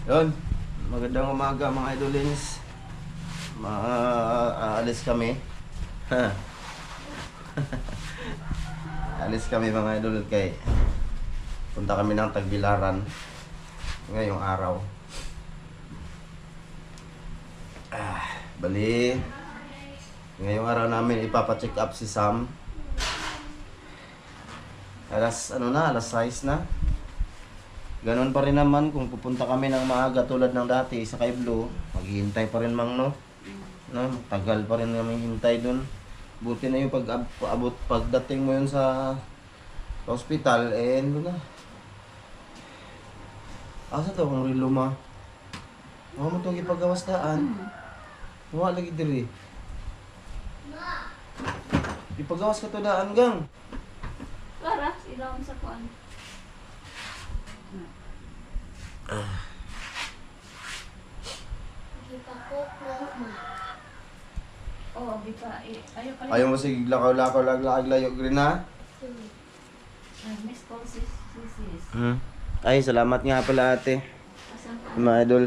Yun, magandang umaga mga idolins. Aalis kami. Alis kami mga idol kay punta kami ng Tagbilaran ngayong araw. Bali ngayong araw namin ipapacheck up si Sam. Alas 6 na. Ganon pa rin naman kung pupunta kami ng maaga tulad ng dati sa kay Blue, maghihintay pa rin mang no, tagal pa rin namin hintay dun. Buti na yung pagdating mo yun sa hospital, ano na. Asa to kung rilo ma? Huwag mo itong ipagawas daan. Huwag lagi diri. Ipagawas ka to daan gang. Para, silaw sa kuan. Oh, di pa. Ayaw pala. Ayaw mo sige lakaw-lakaw layo green ha? Miss call sis. Ay, salamat nga pala ate. Asan ka? Mga idol,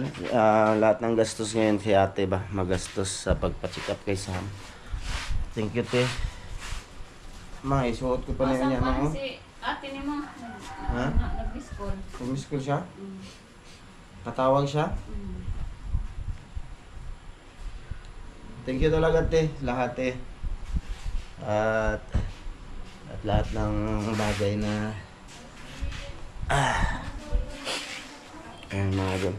lahat ng gastos ngayon si ate ba? Magastos sa pagpa-check up kay Sam. Thank you te. Ma, isuot ko pa na yun yan mo. Si ate ni mo. Ha? Nag-miss call. Kumis ko siya? Katawag siya? Thank you talaga te, lahat te. At lahat ng bagay na ayun mga idol.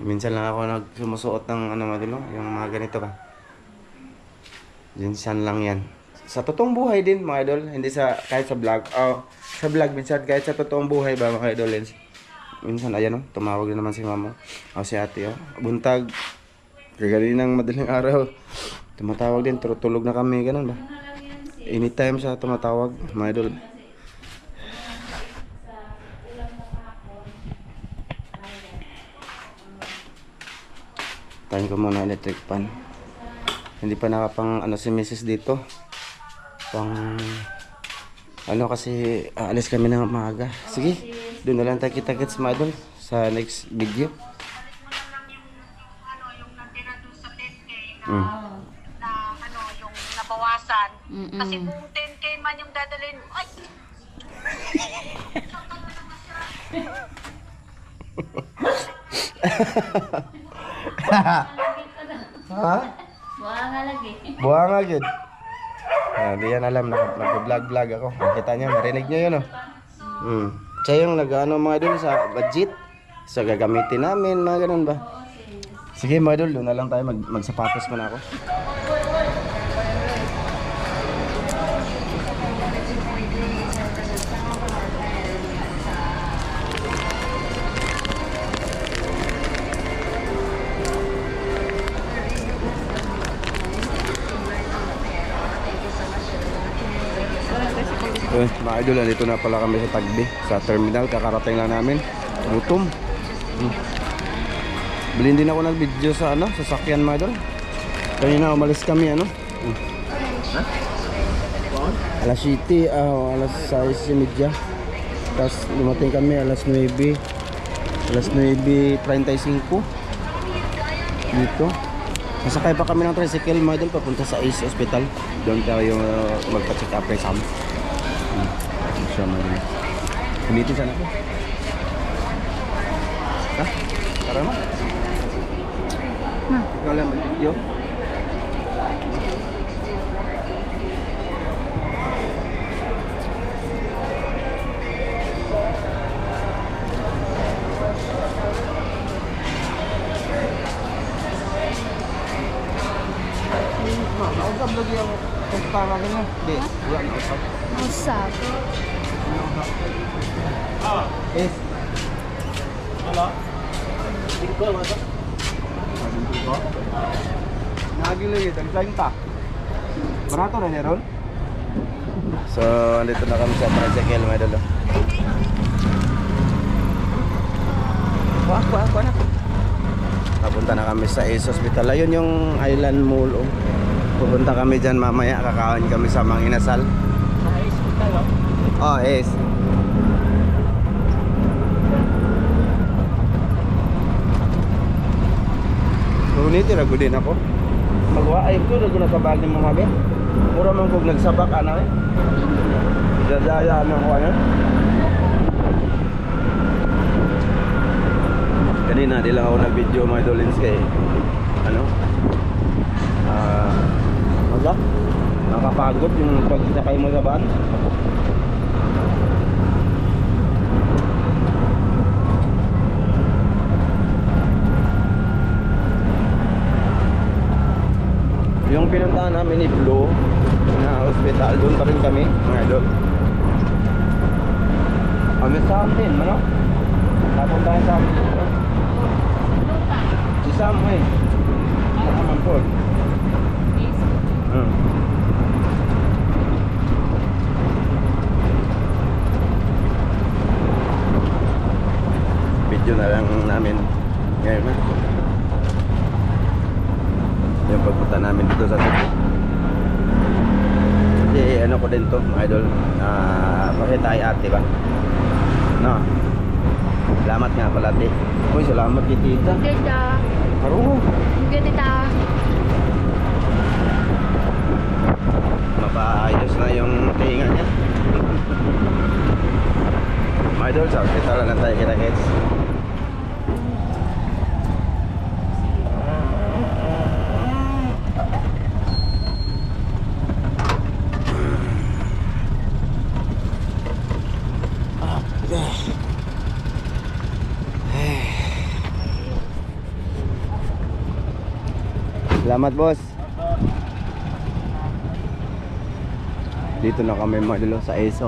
Minsan lang ako nagsumusuot ng mga idol, yung mga ganito ba. Minsan lang yan. Sa totoong buhay din mga idol, hindi sa kahit sa vlog. Sa vlog minsan kahit sa totoong buhay ba mga idol. Minsan ayan tumawag din naman si mama. Si ate buntag. Kagalinang madaling araw. Tumatawag din, tulog na kami, ganun ba? Anytime siya tumatawag, mga idol. Tayo ko muna electric pan. Hindi pa nakapang si Mrs. dito. Kasi aalis kami ng maaga. Sige, doon na lang tayo kita-kits mga idol sa next video. Yung natira doon sa 10K na yung nabawasan. Kasi kung 10K man yung dadalhin, ay! Ha? Buha nga lagi. Buha nga yun. Hindi yan alam, nag-vlog ako. Kita niyo, marinig niyo yun Siya yung mga idol sa budget. So gagamitin namin, mga ganun ba? Sige mga idol, doon na lang tayo, magsapatos muna ako. Mga idol, nandito na pala kami sa Tagbi, sa terminal. Kakarating lang namin. Gutom. Bilhin din ako ng video sa sasakyan mga idol. Kanina umalis kami alas 7, alas 6:30. Tapos lumating kami alas 9. Alas 9:35 dito. Nasakay pa kami ng tricycle mga idol papunta sa Ace Hospital. Doon tayo magpa-check up kay Sam. Siya mga Ulitin sana ako. Ha? Tara mo? Ikaw lang mag-video? Nausap lagi ang kumpara ganyan. Hindi, wala nausap. Usap. Yes. Halo? Tingko mo ito? Naging lagi, tagsaing pa. Barato na niya ron? So, andito na kami sa tricycle, mga idol. Kuha na. Napunta na kami sa Ace Hospital. Ayun yung Island Mall. Pupunta kami dyan mamaya. Kakain kami sa Mang Inasal. Sa Ace Hospital, Oh, Ace. opportunity rago din ako. Magwaay ko rago nakabag ni mga be. Mura man kog nagsabak ana eh. Dadaya na ko ano. Kanina di lang ako nag-video mga idolins kay ano? Nakapagod yung pagsakay mo sa van. Yung pinuntahan namin ni Blue na hospital, doon pa rin kami mga idol. Kami sa amin, ano? Napuntahan sa amin dito. Si Sam eh. Nakaman po. Video na lang namin ngayon na yung pagpunta namin dito sa Cebu. Kasi ano ko din to mga idol, pakita ay ate ba no? Salamat nga pala ate. Uy, salamat kay tita. Tita. Marunong. Sige, tita. Mapaayos na yung tinga niya. Mga idol, sa hospital na tayo kita-kits. Salamat boss. Dito na kami mga idol sa Ace.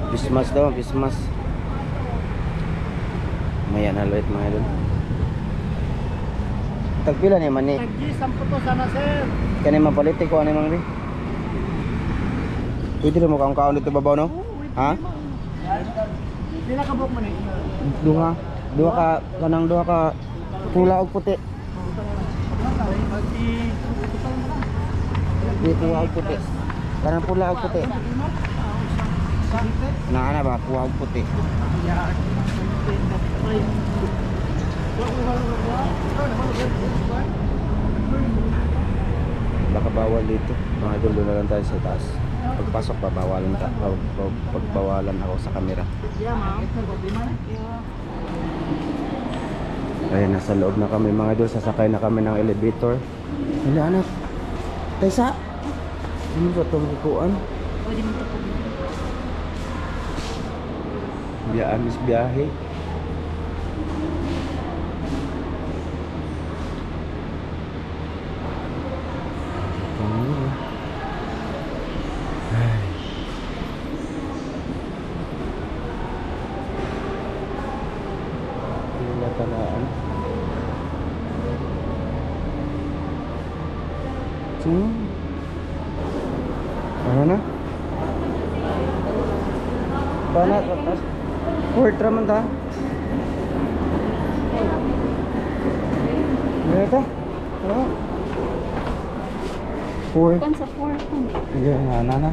Christmas daw, Christmas. Mayan haluit mga idol. Tagpila ni man ni. Nag-gisam po to sana sir. Kani mapalit ko ani mang bi. Pwede mo kaong kaon dito babaw no? Ha? Pila ka buok man eh. Duha ka pula og puti. Di pula og puti. Kanang pula og puti. Ana ba pula og puti. Baka bawal dito. Mga idol, doon na lang tayo sa taas. Pagpasok pagbawalan ako sa camera. Ayun, nasa loob na kami mga idol. Sasakay na kami ng elevator. Hala anak. Taysa. Ano ba itong kukuan? Biyaamis biyahe. Tanaan. Ano na? Paano? Port raman ta? Ano ta? Ano? Port. Kan sa 4. Iya, na.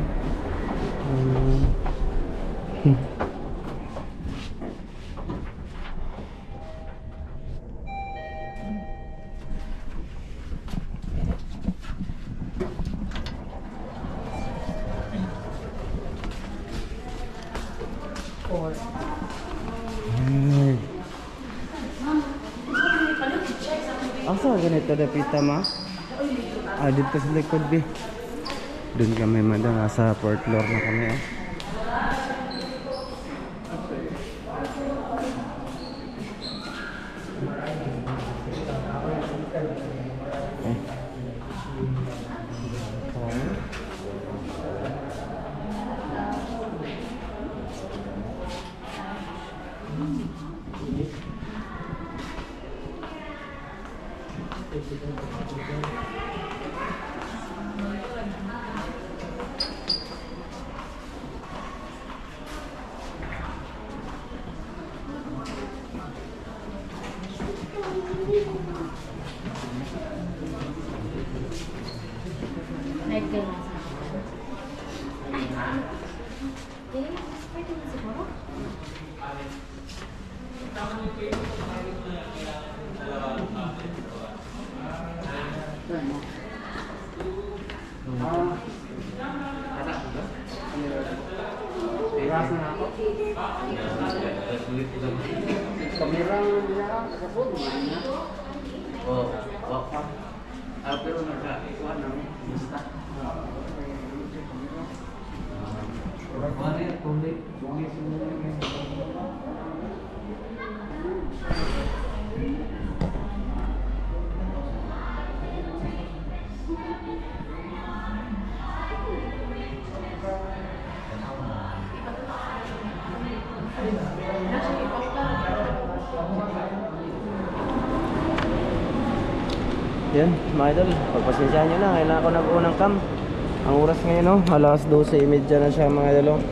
Asa ganito dapita ma? Dito sa likod bi. Doon kami madang nasa 4th floor na kami eh. Kamera niya sa phone niya. Oh, wapa. Pero nagkakuha ng lista. Yan, mga idol, pagpasensyahan nyo na, kailangan ko nag-unang cam. Ang oras ngayon, no, alas 12:30 na siya, mga idol.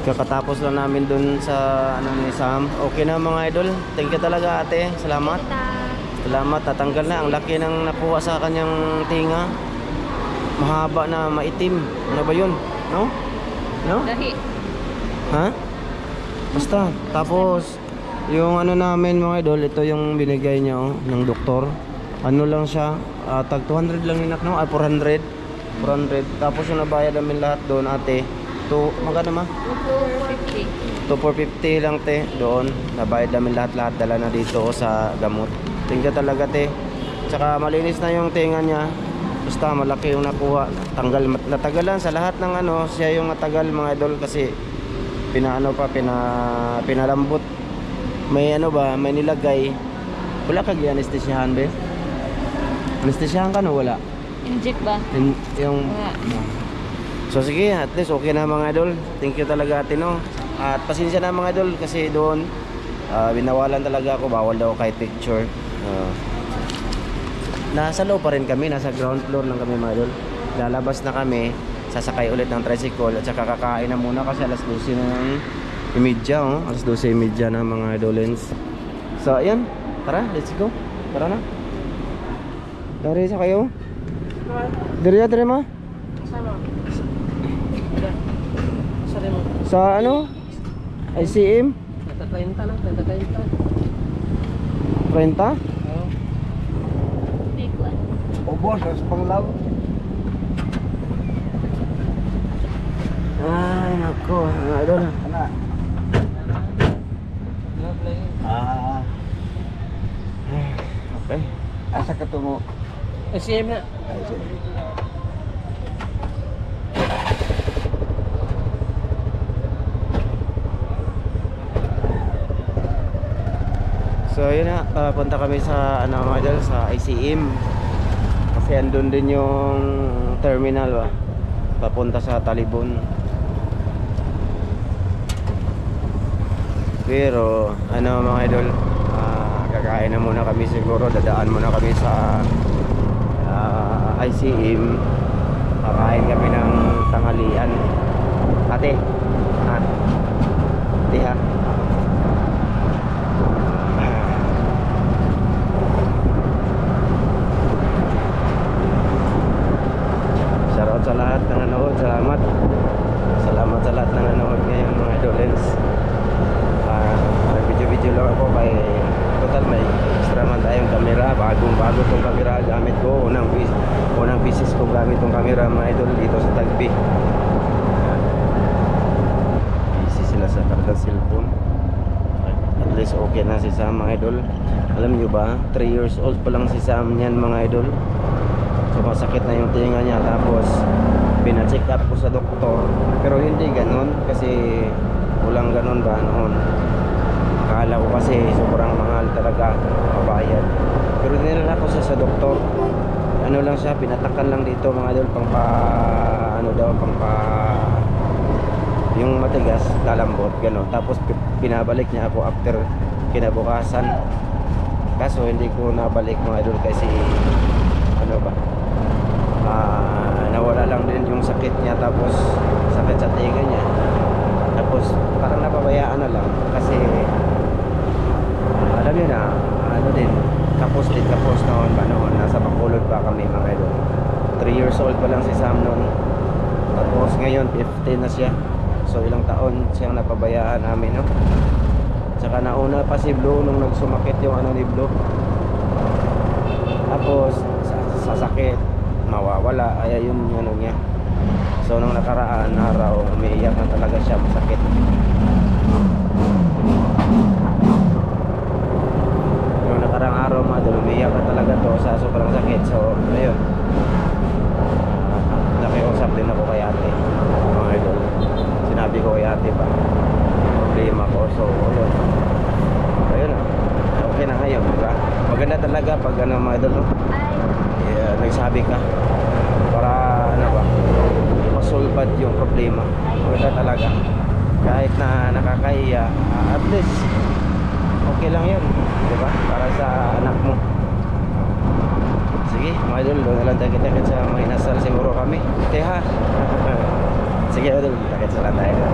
Kakatapos lang namin dun sa ano ni Sam. Okay na, mga idol. Thank you talaga, ate. Salamat. Salamat, tatanggal na. Ang laki ng nakuha sa kanyang tinga. Mahaba na maitim. Ano ba yun? No? No? Dahi. Ha? Basta. Tapos, yung ano namin, mga idol, ito yung binigay niya, oh, ng doktor. Ano lang siya, tag 200 lang ninak, no? 400. Tapos yung nabayad namin lahat doon, ate. Magkano ma? 250. 450 lang, te. Doon, nabayad namin lahat dala na dito sa gamot. Tingga talaga, te. Tsaka malinis na yung tinga niya. Basta malaki yung nakuha. Natagalan sa lahat ng ano, siya yung matagal, mga idol, kasi pinalambot. May ano ba, may nilagay. Wala kag anesthesiahan, be? Anesthesiahan ka, no? Wala. Inject ba? Yung so sige, at least okay na, mga idol. Thank you talaga, ate, no? At pasensya na, mga idol, kasi doon binawalan talaga ako, bawal daw kay picture. Nasa low pa rin kami, nasa ground floor lang kami, mga idol. Lalabas na kami, sasakay ulit ng tricycle at saka kakain na muna kasi alas 12 ng imidya, oh. Alas 12:30 na, mga idolens. So ayan, tara, let's go. Tara na. Dari sa kayo? Dari ma? Sa ano? ICM? 30 lang, 30. 30? Oo. Big one. Ubos, sa panglaw. Ay, nako, mga idol. Ana. Okay. Asa ka tungo? SM na. So yun na, papunta kami sa ano, mga idol, sa ICM. Kasi andun din yung terminal ba, papunta sa Talibon. Pero ano, mga idol, kakain na muna kami siguro, dadaan muna kami sa ICM. Kakain kami ng tanghalian. Ate, ha? Ate, ha? Shoutout sa lahat ng nanood. Salamat sa lahat ng nanood ngayon, mga idolens. Nag-video lang ako kay total may extra man tayong camera. Bagong-bago tong camera gamit ko. Unang pieces ko gamit tong camera, mga idol, dito sa Tagpi. Busy sila sa karga cellphone. At least okay na si Sam, mga idol. Alam nyo ba, 3 years old pa lang si Sam niyan, mga idol. So masakit na yung tinga niya. Tapos pina-check up ko sa doktor, pero hindi ganon kasi walang ganon ba noon. Akala ko kasi sobrang mahal talaga mabayad, pero dinala ko sa doktor. Ano lang siya, pinatakan lang dito, mga idol, yung matigas lalambot ganon. Tapos pinabalik niya ako after kinabukasan, kaso hindi ko nabalik, mga idol, kasi ano ba, nawala lang din yung sakit niya. Tapos sakit sa tinga niya. Tapos parang napabayaan na lang kasi alam niyo na, ano din, kapos noon ba noon. Nasa Bacolod pa kami, mga idol. 3 years old pa lang si Sam noon. Tapos ngayon 15 na siya. So ilang taon siyang napabayaan namin, no? Tsaka nauna pa si Blue nung nagsumakit yung ano ni Blue. Tapos sa sakit mawawala, ay yun ano niya. So nung nakaraan araw umiiyak na talaga siya, masakit. pag ano mga idol, no? Nagsabi ka para ano ba, masolbad yung problema. Wala talaga. Kahit na nakakahiya, at least okay lang yun, di ba? Para sa anak mo. Sige mga idol, doon na lang tayo kita sa mga inasal siguro kami. Okay ha? Sige idol, kita lang tayo.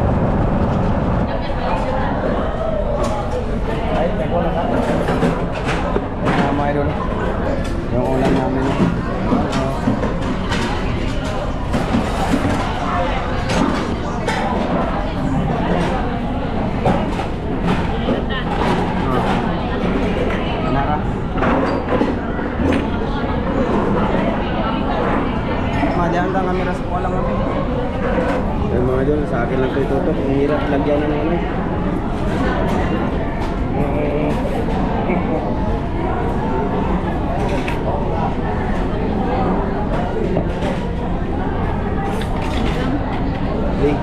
Ay, teko na ka. Mga idol, yung ulam namin. Nara. Madihan lang kami nasa kuha lang kami. Ay mga idol, sa akin lang ito itutok. Ang hirap lagyan ng ano. Lig,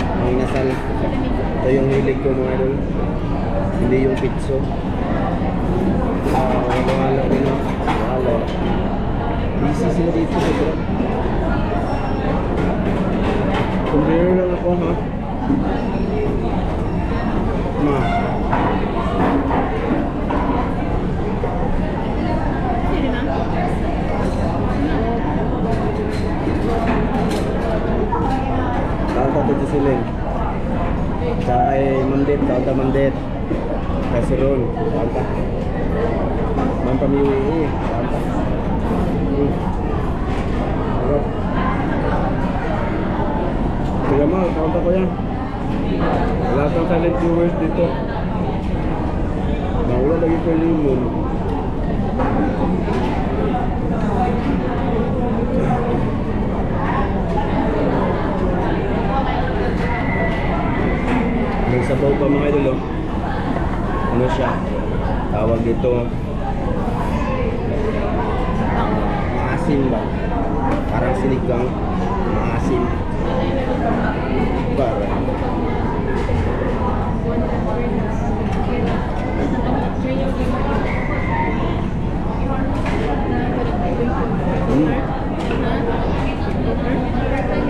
ang inasal. Ito yung hilig ko mga idol. Hindi yung pizzo. Wala rin o. Wala. Busy sila dito. Bro. Kumbira lang ako ha. Ma. Kanta dito sila. Sa kay Mandet, kanta Mandet. Kasi ron, kanta. Man pamili, kanta. Harap. Kaya mo, kanta ko yan. Wala kang silent viewers dito. Nawala lagi ko limon. May sabaw pa mga idol, oh. Ano siya? Tawag dito maasim ba? Parang sinigang maasim. Parang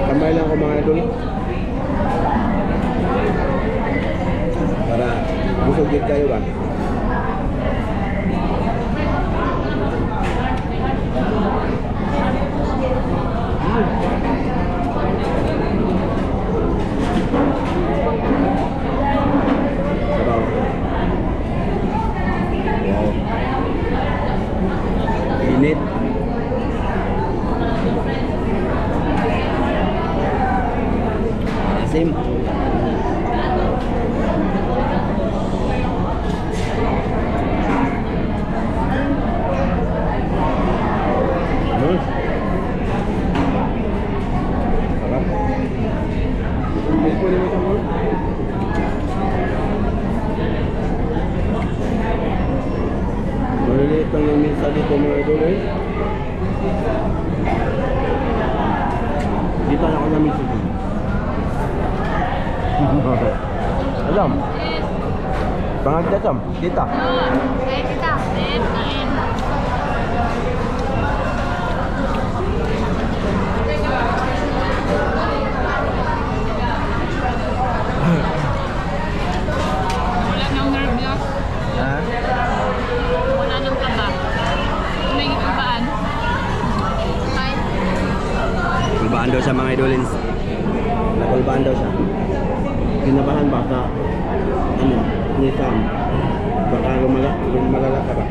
tambay lang ako mga idol. Para busog din kayo ba? Sabaw. Wow. Init. Asim. Maliliit lang yung minsa dito mga idol eh. Dito na ako namin dito. Alam? Pangagda sam? Dita? Ay, kita. Kain. Wala nang nervyos. Ha? Wala nang kaba. May kabaan. Ay. Kulbaan daw siya mga idolins. Nakulbaan daw siya. Kinabahan ba sa ano, ni Sam? Baka lumalala ka ba?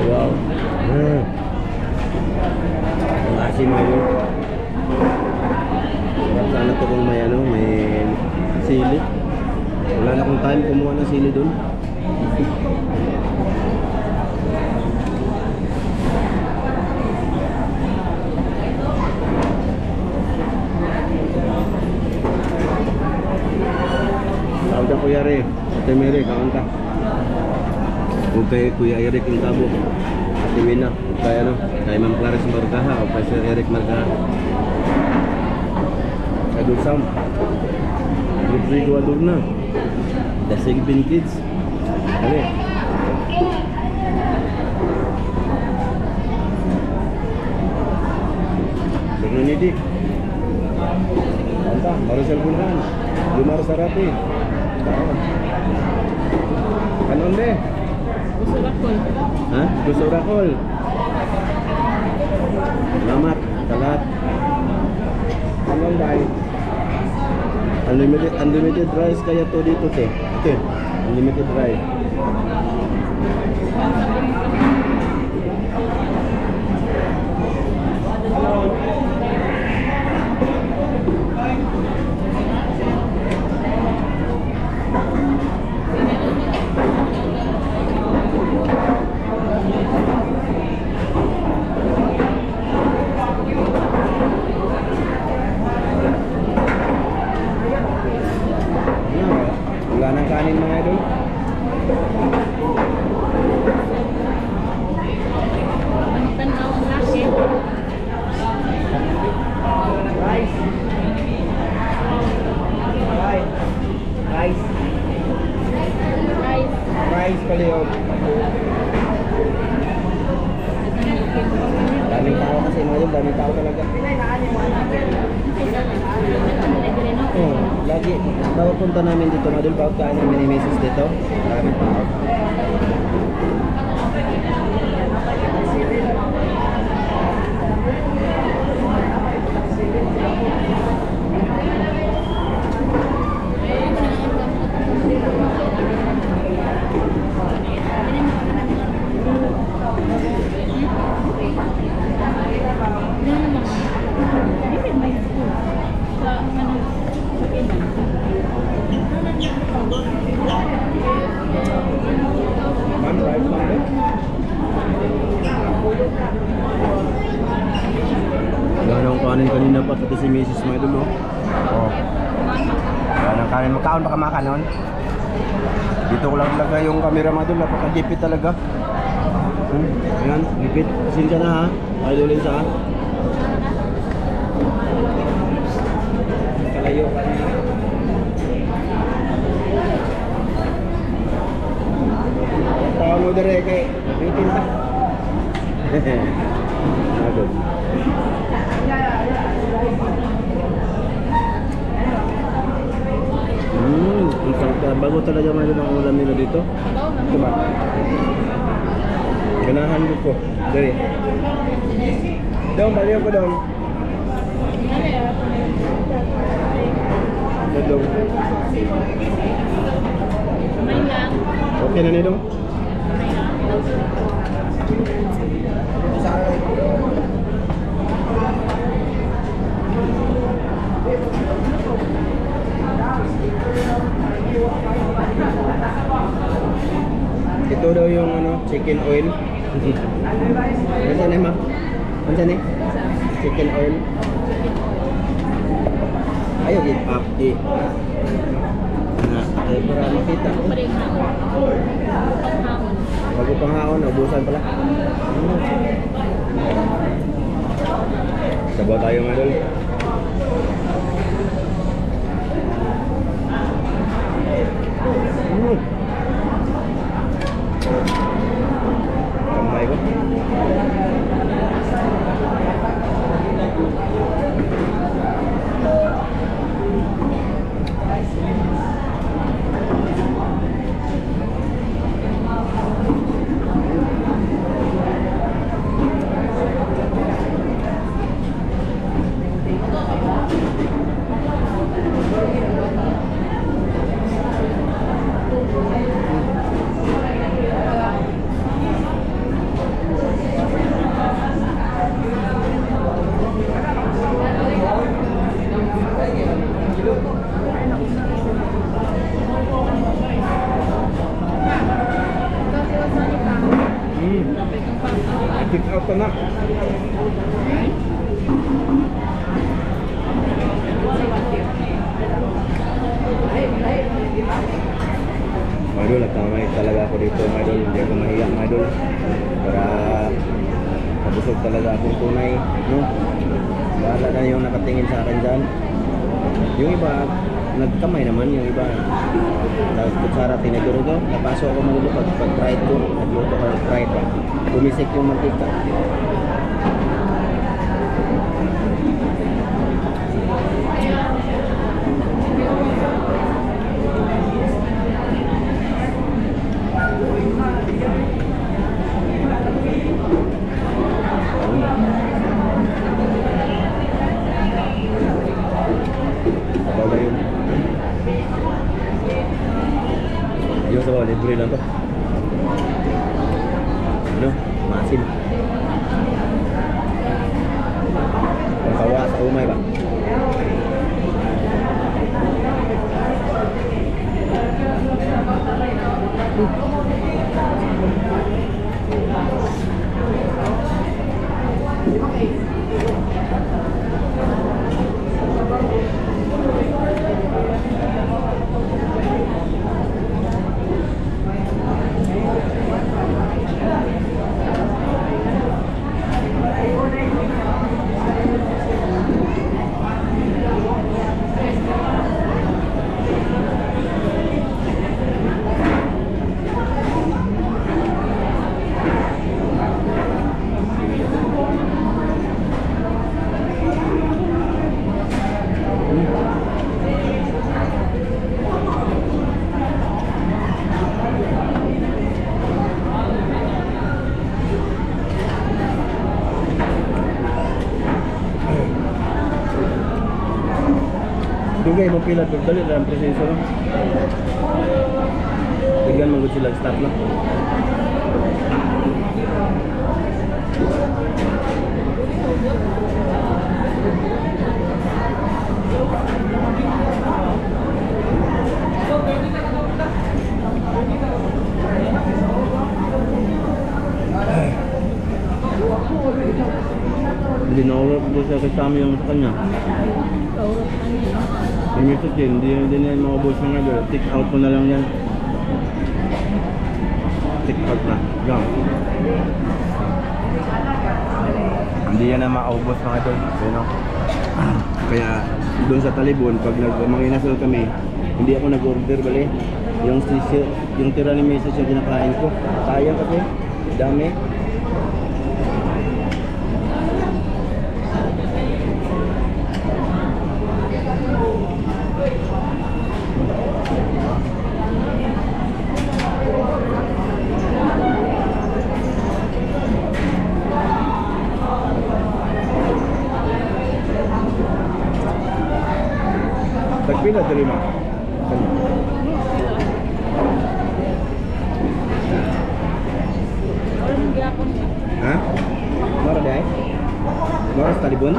Wow. Ang asim ngayon. Sana to kung may ano, may sili. Wala na akong time kumuha ng sili dun. Kaon ka Kuya Re. Ate Mary, kaon ka. Huwag kay Kuya Eric yung tabo. Ate Mina, huwag kay ano, kay Ma'am Clarice Margaha o kay Sir Eric Margaha. Kay Sam. Rodrigo Adorna. The Sigbin Kids. Ano eh? Berninidik. Anta, Maricel Bunhan. Lumar Sarati. Kanon deh. Gusto rakol. Ha? Gusto rakol. Salamat. Talat. Kanon dahil. Unlimited rice kaya to dito te. Okay. Unlimited rice. Wala nang kanin mga idol. Tanaw ang laki. Rice. Rice. Rice. Rice. Rice palihog. Daming tao kasi mga idol, daming tao talaga. Oh, lagi. Bawat punta namin dito mga idol, bawat kain namin ni Mrs. dito. Maraming tao. Man, rice man din. Wala nang kanin kanina pa ito si Mrs. mga idol. Oh. Wala nang kanin. Magkaon pa ka mga kanon? Dito ko lang talaga yung camera mga idol. Napaka-gipit talaga. Ayan, gipit. Pasensya na ha. Idol Lisa ha. Kalayo pa niya. Tawag mo dire kay bitin pa. Agad. Ang sarap. Bago talaga mga idol ang ulam nila dito. Ito ba? Ganahan ko. Dari. Dong, baliw ko dong. Dong. Kamay lang. Okay na ni dong? Ito daw yung ano, chicken oil. Ano ni ma? Ano ni? Chicken oil. Ayo git up di. Na, ay para makita. Paring haon. Panghaon. Bago panghaon, ubusan pala. Sabaw tayo mga idol. Kamay ko. Pick out na. talaga ako dito mga idol, hindi ako mahiya mga idol. Para mabusog talaga akong tunay, no? Bahala na yung nakatingin sa akin dyan. Yung iba, nagkamay naman yung iba. Tapos kutsara, tinaguro ko, napasok ako malulupag pag-fried ko, nagluto ko ng fried pa. Bumisik yung mantika. Bawal yun. Yung sa bawal, libre lang to. Ano? Masin. Pangkawa sa umay ba? Dugay mo pila to dali lang proseso no. Tingnan mo sila start na. Hindi na ulit po siya kasama yung sa kanya. Kaurap na niya. Yung ito din, hindi na yung maubos ng idol. Take out mo na lang yan. Take out na. Yan. Hindi yan na maubos ng idol. You know? Kaya doon sa Talibon, pag manginasal kami, hindi ako nag-order bali. Yung tira ni Mrs. yung kinakain ko. Sayang kasi. Dami. Tagpila ito lima. Wala nang gyapon niya. Ha? Mara dahil? Mara sa Talibon?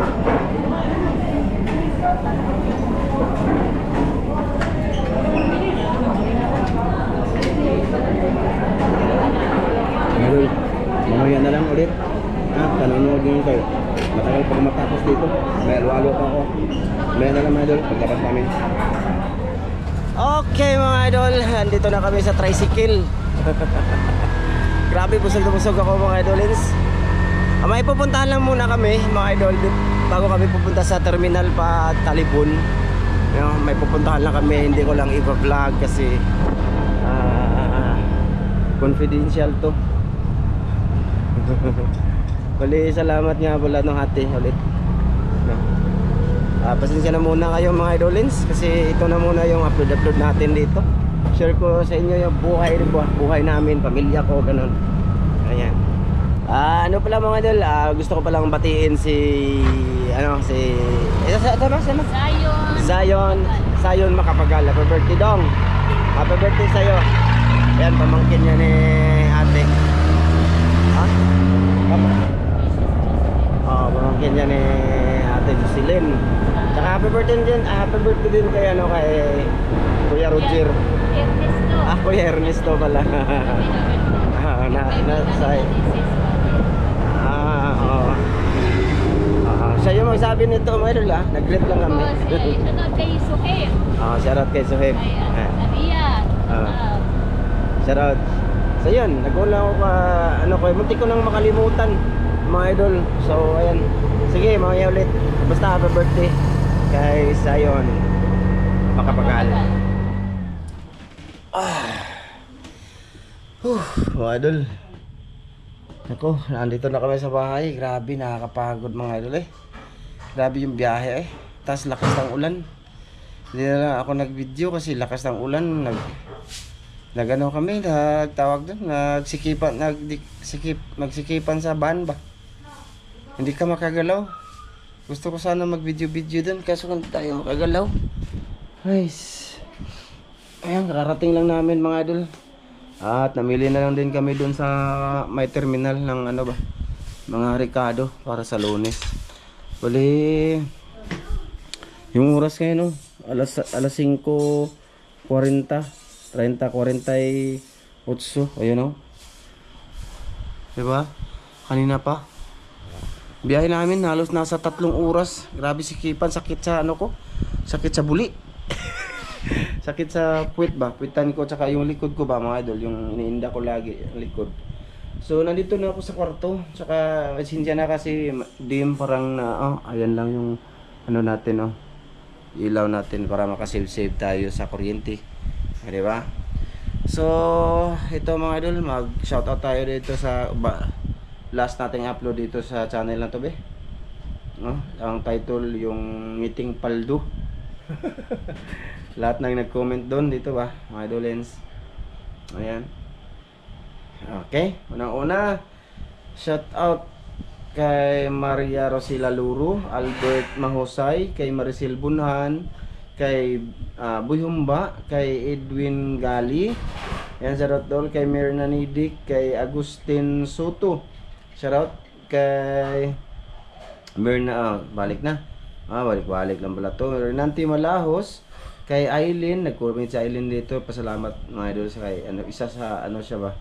Ngayon, mamaya na lang ulit. Nanonood nyo kayo. Matagal pa matapos dito. May alwalo pa ako. May na lang mga idol, pagkapas namin. Okay mga idol, andito na kami sa tricycle. Grabe, busog na busog ako mga idolins. May pupuntahan lang muna kami mga idol bago kami pupunta sa terminal pa Talibon. May pupuntahan lang kami, hindi ko lang i-vlog kasi confidential to. Bali, salamat nga pala ng ate ulit. Pasensya na muna kayo mga idolins kasi ito na muna yung upload natin dito. Share ko sa inyo yung buhay namin, pamilya ko, ganun. Ayan. Ano pala mga idol, gusto ko palang batiin si Zion Makapagal. Happy birthday dong. Happy birthday sa'yo. Ayan, pamangkin niya ni ate. Ha? Pamangkin niya ni ate Jocelyn. Tsaka happy birthday din kay Kuya Roger. Ernesto. Kuya Ernesto pala. Siya yung magsabi nito mga idol nag-greet lang kami. Shoutout kay Suheb. Shoutout kay Suheb. Kay Abiyan. Shoutout. So yun, nag-una ako pa, ano ko, munti ko nang makalimutan mga idol. So ayan, sige mamaya ulit. Basta happy birthday kay Sayon Makapagal. Mga idol, ako, nandito na kami sa bahay. Grabe, nakakapagod mga idol eh. Grabe yung biyahe eh. Tapos lakas ng ulan. Hindi na lang ako nag-video kasi lakas ng ulan. Nagano kami, nagtawag doon, magsikipan sa van ba? Hindi ka makagalaw. Gusto ko sana mag-video doon kaso kung tayo makagalaw. Guys. Ayan, kakarating lang namin mga idol. At namili na lang din kami doon sa may terminal ng ano ba? Mga Ricardo para sa Lunes. Bali yung oras ngayon no, alas 5:40. 30:48. Ayun o. Diba? Kanina pa. Biyahe namin halos nasa 3 oras. Grabe sikipan. Sakit sa ano ko. Sakit sa buli. Sakit sa puwit ba? Puwitan ko. Tsaka yung likod ko ba mga idol. Yung iniinda ko lagi. Yung likod. So nandito na ako sa kwarto. Tsaka sinja na kasi dim parang na. Ayan lang yung ano natin ilaw natin para makasave tayo sa kuryente. Diba? So, ito mga idol, mag-shoutout tayo dito sa last nating upload dito sa channel na to be. Ang title yung Meeting Paldo. Lahat nang nag-comment doon dito ba, mga idolens. Ayan. Okay, unang-una, shoutout kay Maria Rosila Luro, Albert Mahosay, kay Maricel Bunhan, kay Buyhumba, kay Edwin Gali, yan shoutout doon kay Mirna Nidik, kay Agustin Soto, shoutout kay Mirna, balik na, balik lang pala to. Renanti Malahos, kay Aileen, nag-comment si Aileen dito, pasalamat mga idol sa kay isa sa siya ba,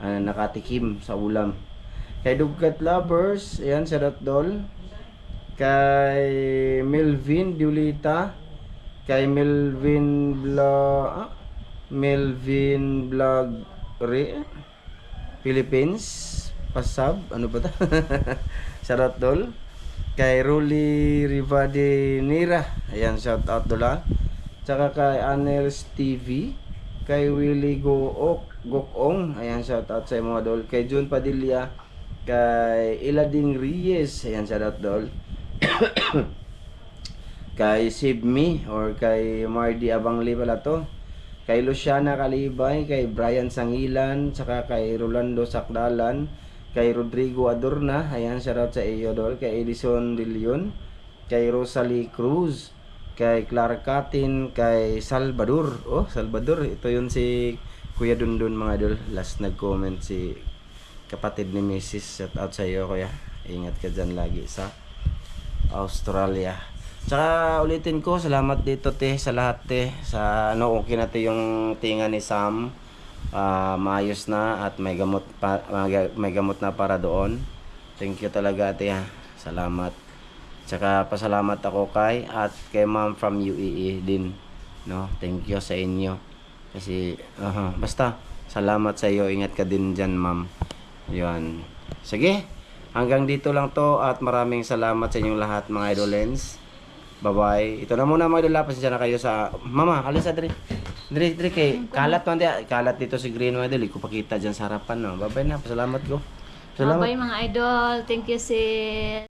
nakatikim sa ulam. Kay Duggat Lovers, ayan shoutout doon kay Melvin Diulita, kay Melvin Vlog Philippines Pasab, ano ba ta? Shoutout dol kay Rolly Rivadeneira, ayan shoutout dola. Tsaka kay Anels TV, kay Willie Gokong, ayan shoutout sa mga dol. Kay June Padilla, kay Ilading Reyes, ayan shoutout dol. Kay Save Me or kay Mardy Abangli pala to, kay Luciana Kalibay, kay Brian Sangilan, saka kay Rolando Sakdalan, kay Rodrigo Adorna, ayan shoutout sa iyo dol. Kay Edison De Leon, kay Rosalie Cruz, kay Clara Katin, kay Salvador. Salvador, ito yun si Kuya Dundun mga dol. Last nag-comment si kapatid ni Mrs. Shoutout sa iyo kuya, ingat ka dyan lagi sa Australia. Tsaka ulitin ko, salamat dito sa lahat sa okay na yung tinga ni Sam. Maayos na at may gamot na para doon. Thank you talaga ha. Salamat. Tsaka pasalamat ako kay ma'am from UAE din, no. Thank you sa inyo. Kasi basta salamat sa iyo, ingat ka din diyan, ma'am. 'Yon. Sige. Hanggang dito lang to at maraming salamat sa inyong lahat mga idolens. Bye-bye. Ito na muna mga idol. Pasensya na kayo sa... Mama, alis na Dre kay kalat man dia. Kalat dito si Green mga idol. Ipakita dyan sa harapan. No? Bye-bye na. Pasalamat ko. Bye mga idol. Thank you sis.